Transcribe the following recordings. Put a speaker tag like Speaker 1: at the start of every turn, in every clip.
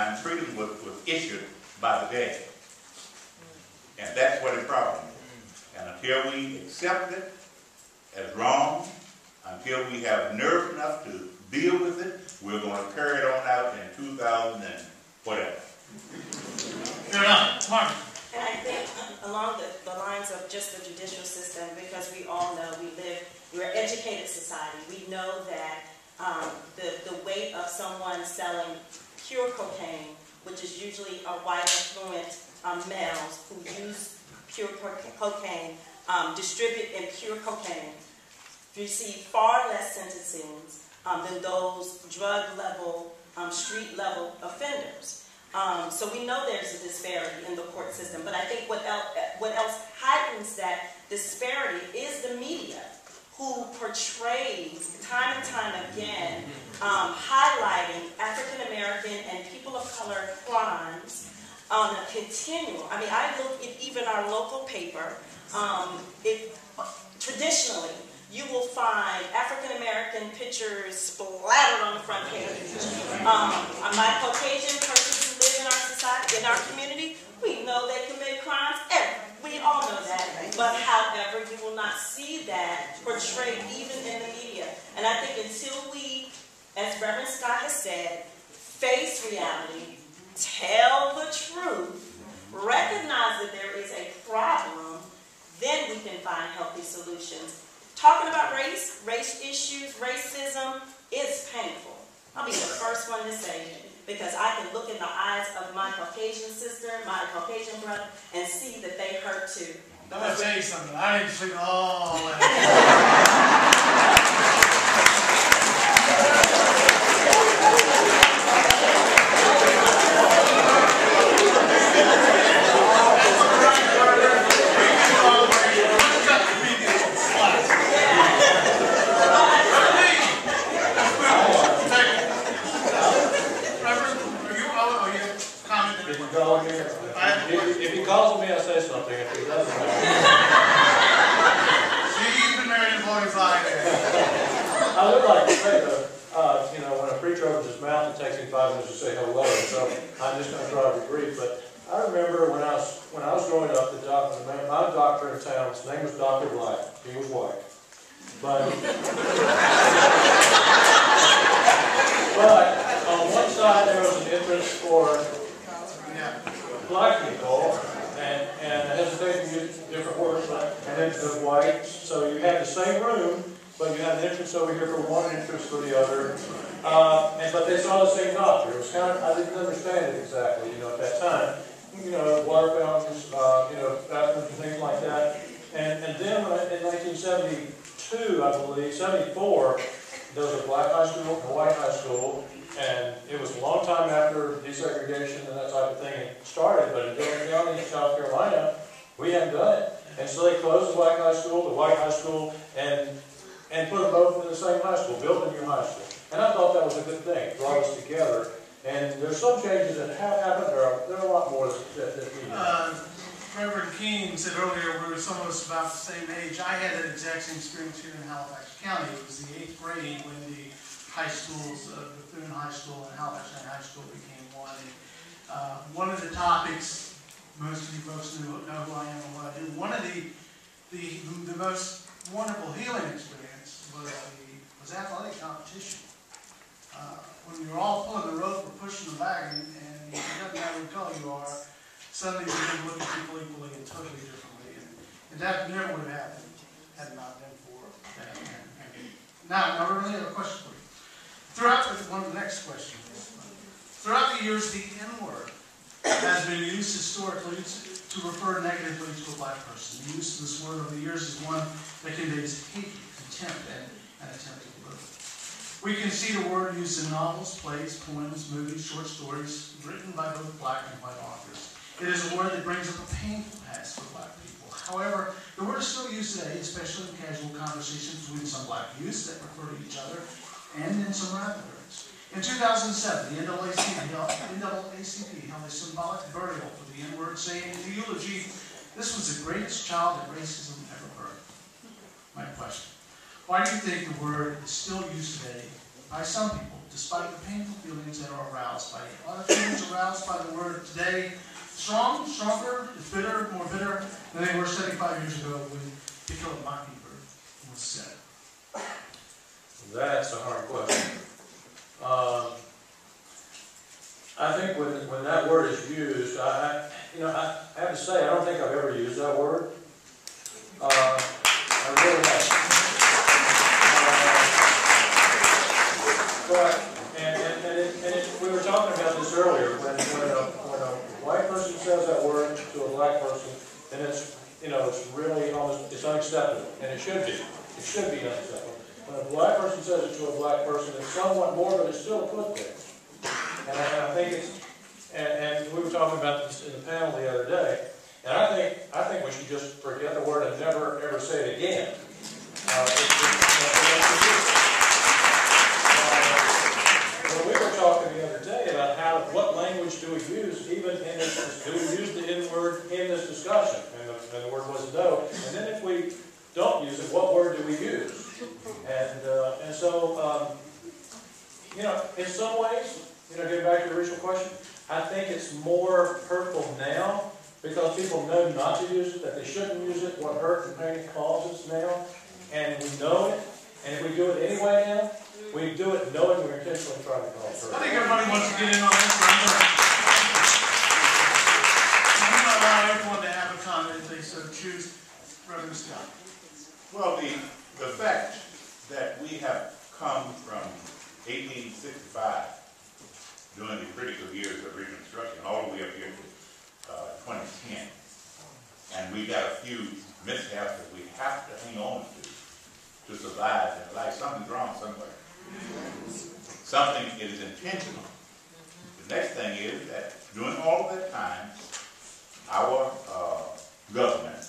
Speaker 1: time, freedom was issued by the day. And that's what the problem is. And until we accept it as wrong, until we have nerve enough to deal with it, we're going to carry it on out in 2000 and whatever.
Speaker 2: Fair enough. Mark.
Speaker 3: And I think along the lines of just the judicial system, because we all know we're an educated society. We know that the weight of someone selling pure cocaine, which is usually a white affluent males who use pure cocaine, distribute in pure cocaine, receive far less sentencing than those drug level, street level offenders. So we know there's a disparity in the court system, but I think what else heightens that disparity is the media, who portrays time and time again highlighting African American and people of color crimes on a continuum. I mean, I look at even our local paper. Traditionally, you will find African American pictures splattered on the front page. My Caucasian persons who live in our society, in our community, we know they commit crimes. We all know that. But however, you will not see that portrayed even in the media. And I think until we, as Reverend Scott has said, face reality, tell the truth, recognize that there is a problem, then we can find healthy solutions. Talking about race issues, racism is painful. I'll be the first one to say it, because I can look in the eyes of my Caucasian sister, my Caucasian brother, and see that they hurt too.
Speaker 2: I'm going to tell you something. I didn't sleep all that.
Speaker 4: If he calls me, I'll say something. If he doesn't,
Speaker 2: see, he's been married 45 years.
Speaker 4: I would like to say, though, you know, when a preacher opens his mouth, it takes him 5 minutes to say hello. So I'm just going to try to be brief. But I remember when I was growing up, my doctor in town, his name was Dr. Black. He was white. But on one side there was an entrance for black people, and I hesitate to use different words, and then the white. So you had the same room, but you had an entrance over here for one, entrance for the other. But they saw the same doctor. It was kind of, I didn't understand it exactly, you know, at that time. You know, water fountains, you know, bathrooms and things like that. And then in 1972, I believe, 74, there was a black high school and a white high school. And it was a long time after desegregation and that type of thing started, but in Dillon County, South Carolina, we hadn't done it. And so they closed the black high school, the white high school, and put them both in the same high school, built a new high school. And I thought that was a good thing, brought us together. And there's some changes that have happened. There are a lot more that we need.
Speaker 2: Reverend King said earlier we were some of us about the same age. I had that exact same experience here in Halifax County. It was the 8th grade when the high schools, Bethune High School and Halifax County High School became one. And, one of the topics, most of you folks know who I am and what I do. One of the most wonderful healing experience was athletic competition. When you're all pulling the rope or pushing the wagon, and it doesn't matter what color you are, suddenly you can look at people equally and totally differently. And that never would have happened had it not been for that. Now, I really have a question for you. One of the next questions. Throughout the years, the N-word has been used historically to refer negatively to a black person. The use of this word over the years is one that conveys hate, contempt, and attempted murder. We can see the word used in novels, plays, poems, movies, short stories, written by both black and white authors. It is a word that brings up a painful past for black people. However, the word is still used today, especially in casual conversations between some black youths that refer to each other, and in some rivalries. In 2007, the NAACP held a symbolic burial for the N-word, saying in the eulogy, "This was the greatest child that racism ever heard." My question: why do you think the word is still used today by some people to despite the painful feelings that are aroused by it. Are the feelings aroused by the word today strong, stronger, bitter, more bitter than they were 75 years ago when "To Kill a Mockingbird" was said?
Speaker 4: That's a hard question. I think when that word is used, I have to say, I don't think I've ever used that word. I really haven't. We were talking about this earlier, when a white person says that word to a black person, then it's really almost, it's unacceptable, and it should be. It should be unacceptable. When a black person says it to a black person, it's somewhat more, but it's still a put there. And I think it's, and we were talking about this in the panel the other day, and I think we should just forget the word and never ever say it again. When we were talking the other day about what language do we use, even in this, do we use the N-word in this discussion? And the word was no. And then if we don't use it, what word do we use? And so, in some ways, getting back to the original question, I think it's more hurtful now because people know not to use it, that they shouldn't use it, what hurt and pain it causes now, and we know it, and if we do it anyway now, we do it knowing we're intentionally trying to cause hurt.
Speaker 2: I think everybody wants to get in on this one. I'm going to allow everyone to have a comment if they so choose. Reverend Scott.
Speaker 1: Well, the fact that we have come from 1865, during the critical years of Reconstruction, all the way up here to 2010, and we got a few mishaps that we have to hang on to survive in life. Something's wrong somewhere. Something is intentional. The next thing is that during all of that time, our government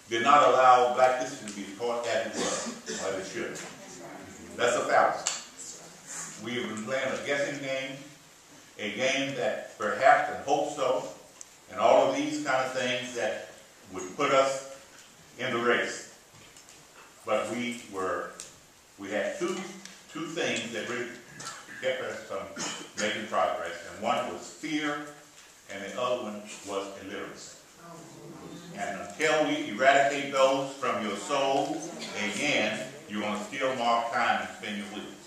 Speaker 1: did not allow black history to be taught as it was, or as it should. That's a fallacy. We have been playing a guessing game, a game that perhaps, and hope so, and all of these kind of things that would put us in the race. But we had two things that really kept us from making progress, and one was fear, and the other one was illiteracy. And until we eradicate those from your soul, again, you're going to still mark time and spin your wheels.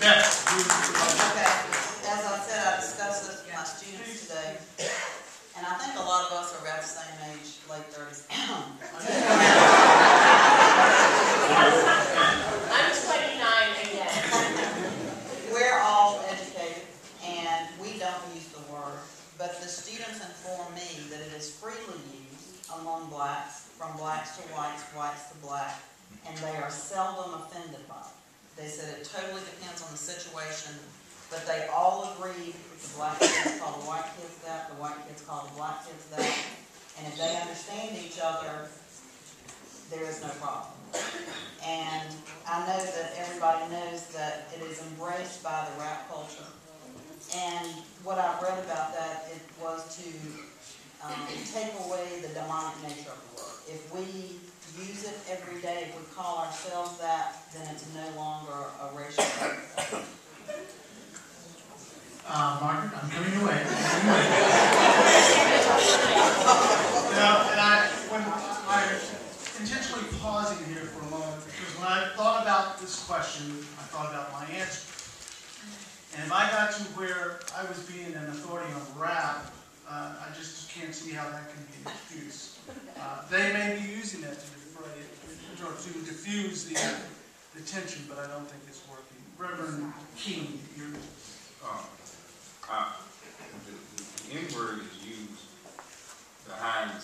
Speaker 2: Yes.
Speaker 5: Okay. As I said, I discussed this with my students today, and I think a lot of us are about the same age, late 30s.
Speaker 6: I'm 29 again.
Speaker 5: We're all educated, and we don't use the word, but the students inform me that it is freely used among blacks, from blacks to whites, whites to black, and they are seldom offended by it. They said it totally depends on the situation, but they all agree the black kids call the white kids that, the white kids call the black kids that, and if they understand each other, there is no problem. And I know that everybody knows that it is embraced by the rap culture. And what I've read about that, it was to take away the demonic nature of the word. If we use it every day, if we call ourselves that, then it's no longer a racial thing.
Speaker 2: Margaret, I'm coming your way. When I'm intentionally pausing here for a moment, because when I thought about this question, I thought about my answer. And if I got to where I was being an authority on rap, I just can't see how that can be an excuse. They may be using that to defray it, or to diffuse the tension, but I don't think it's working. Reverend King, you're...
Speaker 7: The N-word is used behind the